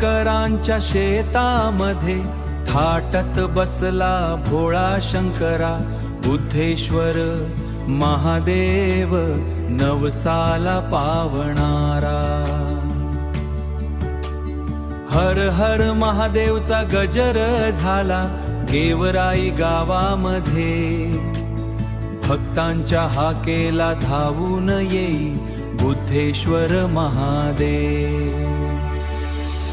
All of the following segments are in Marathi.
पाडळकरांच्या शेतामध्ये थाटत बसला भोळा शंकरा. बुद्धेश्वर महादेव नवसाला पावणारा. हर हर महादेवचा गजर झाला गेवराई गावामध्ये. भक्तांच्या हाकेला धावून येई बुद्धेश्वर महादेव.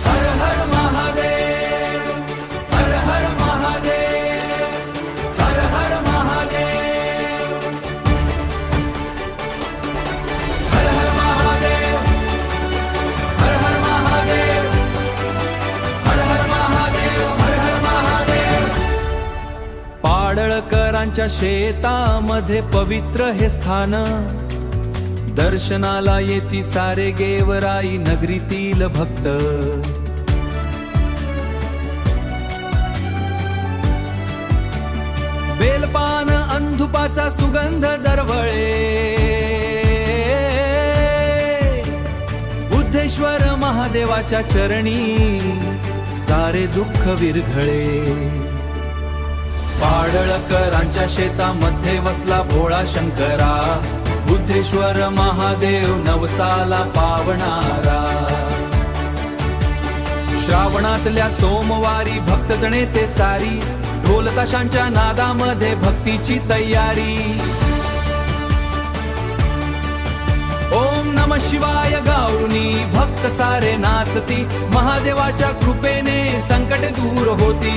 हर हर महादेव, हर हर महादेव, हर हर महादेव, हर हर महादेव, हर हर महादेव, हर हर महादेव, हर हर महादेव. पाडळकरांच्या शेतामध्ये पवित्र हे स्थान. दर्शनाला येती सारे गेवराई नगरीतील भक्त. बेलपान अंधुपाचा सुगंध दरवळे. बुद्धेश्वर महादेवाच्या चरणी सारे दुःख विरघळे. पाडळकरांच्या शेतामध्ये वसला भोळा शंकरा. बुद्धेश्वर महादेव नवसाला पावणारा. श्रावणातल्या सोमवारी भक्तजण येते सारी. ढोल ताशांच्या नादामध्ये भक्तीची तयारी. ओम नमः शिवाय गाऊनी भक्त सारे नाचती. महादेवाच्या कृपेने संकटे दूर होती.